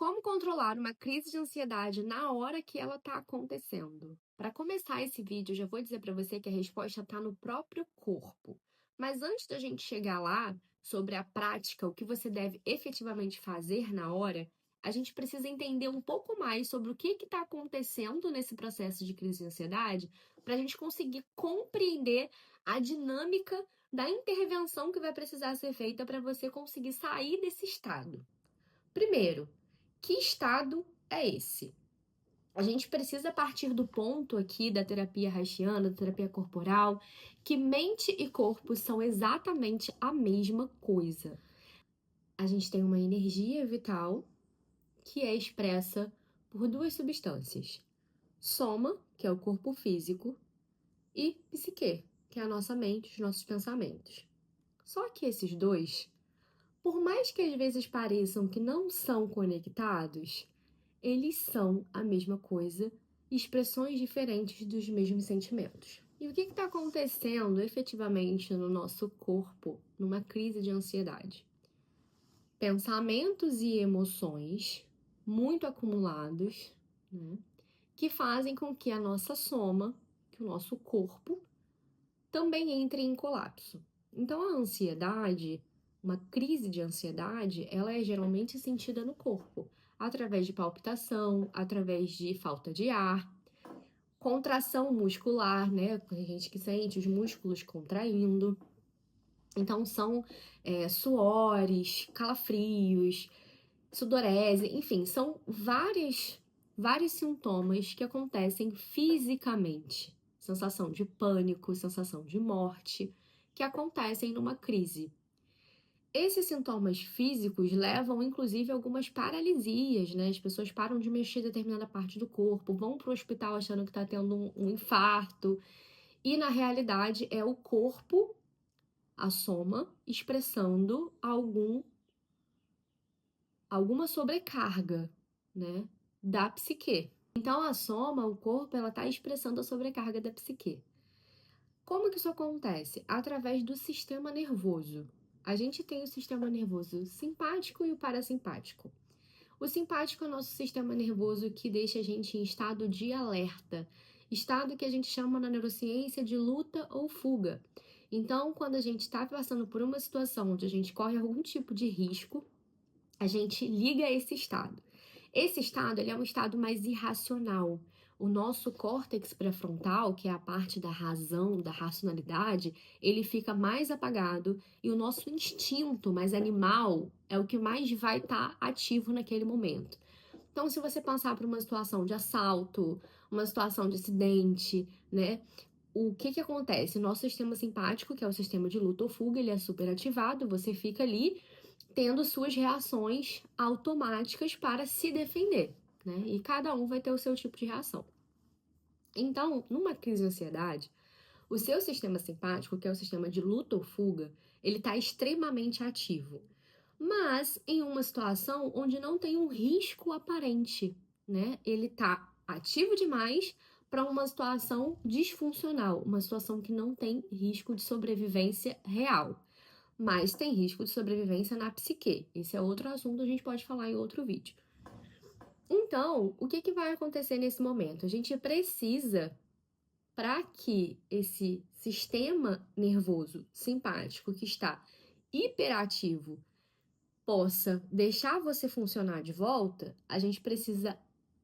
Como controlar uma crise de ansiedade na hora que ela está acontecendo? Para começar esse vídeo, eu já vou dizer para você que a resposta está no próprio corpo. Mas antes da gente chegar lá, sobre a prática, o que você deve efetivamente fazer na hora, a gente precisa entender um pouco mais sobre o que está acontecendo nesse processo de crise de ansiedade, para a gente conseguir compreender a dinâmica da intervenção que vai precisar ser feita para você conseguir sair desse estado. Primeiro, que estado é esse? A gente precisa partir do ponto aqui da terapia haitiana, da terapia corporal, que mente e corpo são exatamente a mesma coisa. A gente tem uma energia vital que é expressa por duas substâncias: soma, que é o corpo físico, e psique, que é a nossa mente, os nossos pensamentos. Só que esses dois, por mais que às vezes pareçam que não são conectados, eles são a mesma coisa, expressões diferentes dos mesmos sentimentos. E o que está acontecendo efetivamente no nosso corpo numa crise de ansiedade? Pensamentos e emoções muito acumulados, né, que fazem com que a nossa soma, que o nosso corpo, também entre em colapso. Então, a ansiedade, uma crise de ansiedade, ela é geralmente sentida no corpo, através de palpitação, através de falta de ar, contração muscular, né? Tem gente que sente os músculos contraindo. Então, são suores, calafrios, sudorese, enfim, são vários sintomas que acontecem fisicamente. Sensação de pânico, sensação de morte, que acontecem numa crise. Esses sintomas físicos levam, inclusive, a algumas paralisias, né? As pessoas param de mexer em determinada parte do corpo, vão para o hospital achando que está tendo um infarto. E, na realidade, é o corpo, a soma, expressando alguma sobrecarga, né, da psique. Então, a soma, o corpo, ela está expressando a sobrecarga da psique. Como que isso acontece? Através do sistema nervoso. A gente tem o sistema nervoso simpático e o parasimpático. O simpático é o nosso sistema nervoso que deixa a gente em estado de alerta, estado que a gente chama na neurociência de luta ou fuga. Então, quando a gente está passando por uma situação onde a gente corre algum tipo de risco, a gente liga esse estado. Esse estado, ele é um estado mais irracional. O nosso córtex pré-frontal, que é a parte da razão, da racionalidade, ele fica mais apagado e o nosso instinto mais animal é o que mais vai estar ativo naquele momento. Então, se você passar por uma situação de assalto, uma situação de acidente, né? O que acontece? O nosso sistema simpático, que é o sistema de luta ou fuga, ele é superativado, você fica ali tendo suas reações automáticas para se defender, né? E cada um vai ter o seu tipo de reação. Então, numa crise de ansiedade, o seu sistema simpático, que é o sistema de luta ou fuga, ele está extremamente ativo. Mas em uma situação onde não tem um risco aparente, né? Ele está ativo demais para uma situação disfuncional, uma situação que não tem risco de sobrevivência real, mas tem risco de sobrevivência na psique. Esse é outro assunto, a gente pode falar em outro vídeo. Então, o que vai acontecer nesse momento? A gente precisa, para que esse sistema nervoso simpático que está hiperativo possa deixar você funcionar de volta, a gente precisa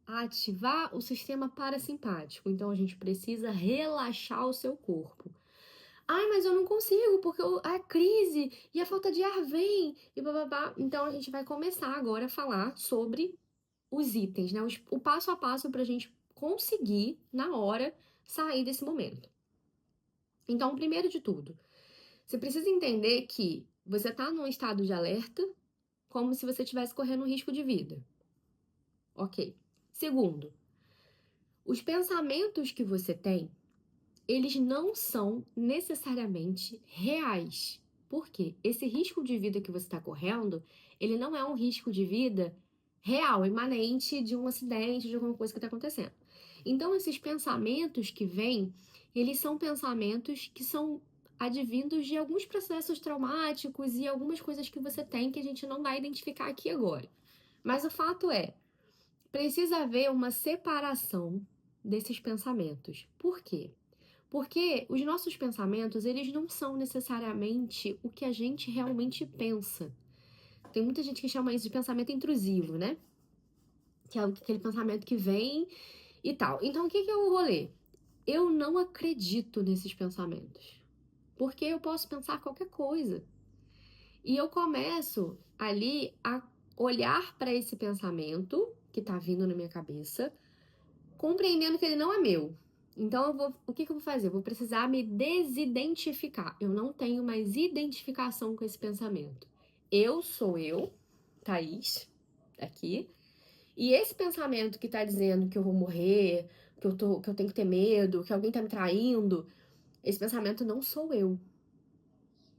ativar o sistema parasimpático. Então, a gente precisa relaxar o seu corpo. Ai, mas eu não consigo, porque a crise e a falta de ar vem e bababá. Então, a gente vai começar agora a falar sobre os itens, né? O passo a passo para a gente conseguir, na hora, sair desse momento. Então, primeiro de tudo, você precisa entender que você está num estado de alerta, como se você estivesse correndo um risco de vida. Ok. Segundo, os pensamentos que você tem, eles não são necessariamente reais. Por quê? Esse risco de vida que você está correndo, ele não é um risco de vida real, imanente de um acidente, de alguma coisa que está acontecendo. Então, esses pensamentos que vêm, eles são pensamentos que são advindos de alguns processos traumáticos e algumas coisas que você tem que a gente não vai identificar aqui agora. Mas o fato é, precisa haver uma separação desses pensamentos. Por quê? Porque os nossos pensamentos, eles não são necessariamente o que a gente realmente pensa. Tem muita gente que chama isso de pensamento intrusivo, né? Que é aquele pensamento que vem e tal. Então, o que é o rolê? Eu não acredito nesses pensamentos. Porque eu posso pensar qualquer coisa. E eu começo ali a olhar para esse pensamento que tá vindo na minha cabeça, compreendendo que ele não é meu. Então, o que eu vou fazer? Eu vou precisar me desidentificar. Eu não tenho mais identificação com esse pensamento. Eu sou eu, Thaís, aqui. E esse pensamento que tá dizendo que eu vou morrer, que eu tenho que ter medo, que alguém tá me traindo, esse pensamento não sou eu.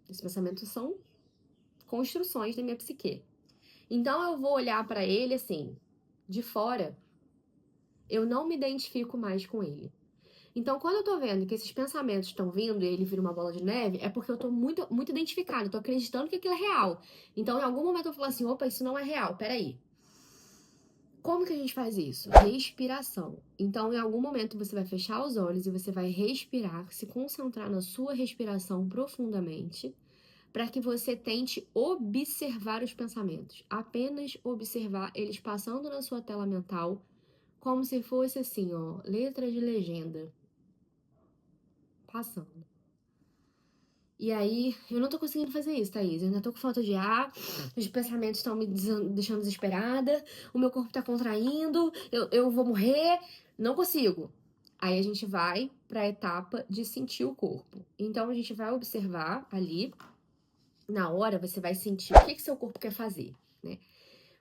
Esse pensamento são construções da minha psique. Então eu vou olhar para ele assim, de fora, eu não me identifico mais com ele. Então, quando eu tô vendo que esses pensamentos estão vindo e ele vira uma bola de neve, é porque eu tô muito, muito identificada, eu tô acreditando que aquilo é real. Então, em algum momento eu falo assim, opa, isso não é real, peraí. Como que a gente faz isso? Respiração. Então, em algum momento você vai fechar os olhos e você vai respirar, se concentrar na sua respiração profundamente, para que você tente observar os pensamentos. Apenas observar eles passando na sua tela mental, como se fosse assim, ó, letra de legenda. Passando. E aí, eu não tô conseguindo fazer isso, Thaís. Eu ainda tô com falta de ar, os pensamentos estão me deixando desesperada, o meu corpo tá contraindo, eu vou morrer, não consigo. Aí a gente vai pra etapa de sentir o corpo. Então a gente vai observar ali, na hora você vai sentir o que seu corpo quer fazer, né?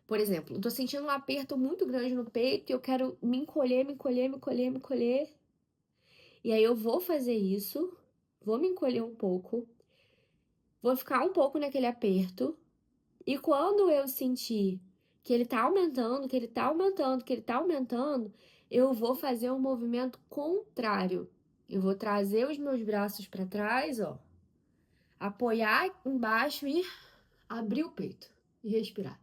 Por exemplo, eu tô sentindo um aperto muito grande no peito e eu quero me encolher, me encolher, me encolher, me encolher. E aí eu vou fazer isso, vou me encolher um pouco. Vou ficar um pouco naquele aperto. E quando eu sentir que ele tá aumentando, que ele tá aumentando, que ele tá aumentando, eu vou fazer um movimento contrário. Eu vou trazer os meus braços para trás, ó. Apoiar embaixo e abrir o peito. E respirar.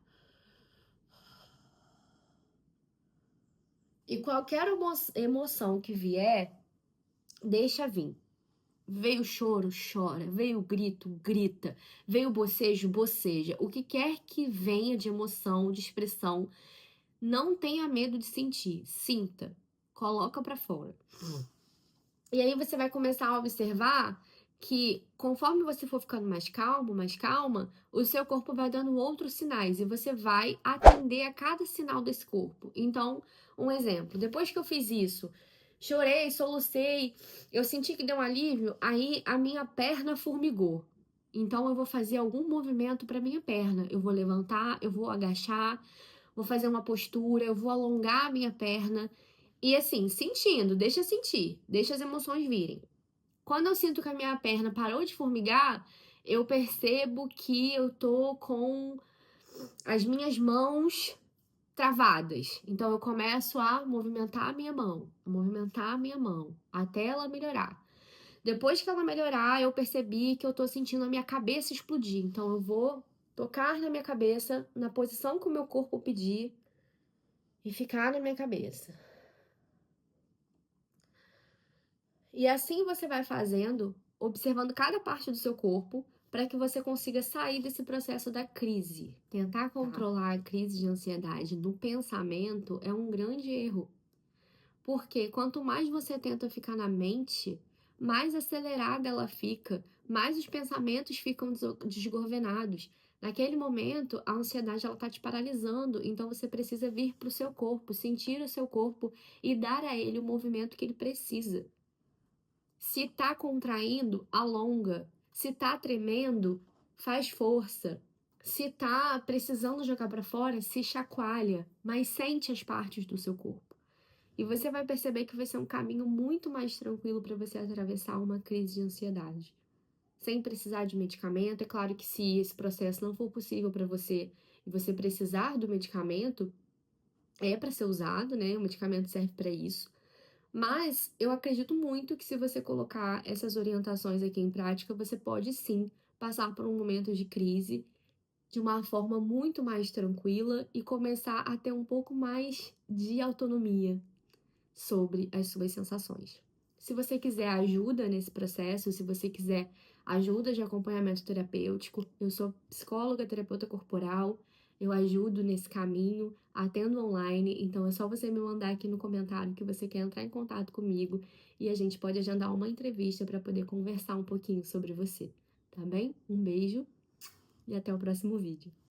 E qualquer emoção que vier, deixa vir. Veio choro, chora. Veio grito, grita. Veio bocejo, boceja. O que quer que venha de emoção, de expressão, não tenha medo de sentir. Sinta. Coloca pra fora. E aí você vai começar a observar que conforme você for ficando mais calmo, mais calma, o seu corpo vai dando outros sinais e você vai atender a cada sinal desse corpo. Então, um exemplo, depois que eu fiz isso, chorei, solucei, eu senti que deu um alívio, aí a minha perna formigou. Então eu vou fazer algum movimento para minha perna. Eu vou levantar, eu vou agachar, vou fazer uma postura, eu vou alongar a minha perna. E assim, sentindo, deixa as emoções virem. Quando eu sinto que a minha perna parou de formigar, eu percebo que eu tô com as minhas mãos travadas. Então eu começo a movimentar a minha mão, até ela melhorar. Depois que ela melhorar, eu percebi que eu tô sentindo a minha cabeça explodir. Então eu vou tocar na minha cabeça, na posição que o meu corpo pedir, e ficar na minha cabeça. E assim você vai fazendo, observando cada parte do seu corpo, para que você consiga sair desse processo da crise. Tentar controlar a crise de ansiedade no pensamento é um grande erro. Porque quanto mais você tenta ficar na mente, mais acelerada ela fica, mais os pensamentos ficam desgovernados. Naquele momento, a ansiedade ela tá te paralisando, então você precisa vir para o seu corpo, sentir o seu corpo e dar a ele o movimento que ele precisa. Se tá contraindo, alonga. Se tá tremendo, faz força. Se tá precisando jogar para fora, se chacoalha, mas sente as partes do seu corpo. E você vai perceber que vai ser um caminho muito mais tranquilo para você atravessar uma crise de ansiedade. Sem precisar de medicamento. É claro que se esse processo não for possível para você e você precisar do medicamento, é para ser usado, né? O medicamento serve para isso. Mas eu acredito muito que se você colocar essas orientações aqui em prática, você pode sim passar por um momento de crise de uma forma muito mais tranquila e começar a ter um pouco mais de autonomia sobre as suas sensações. Se você quiser ajuda nesse processo, se você quiser ajuda de acompanhamento terapêutico, eu sou psicóloga, terapeuta corporal, eu ajudo nesse caminho, atendo online, então é só você me mandar aqui no comentário que você quer entrar em contato comigo e a gente pode agendar uma entrevista para poder conversar um pouquinho sobre você, tá bem? Um beijo e até o próximo vídeo.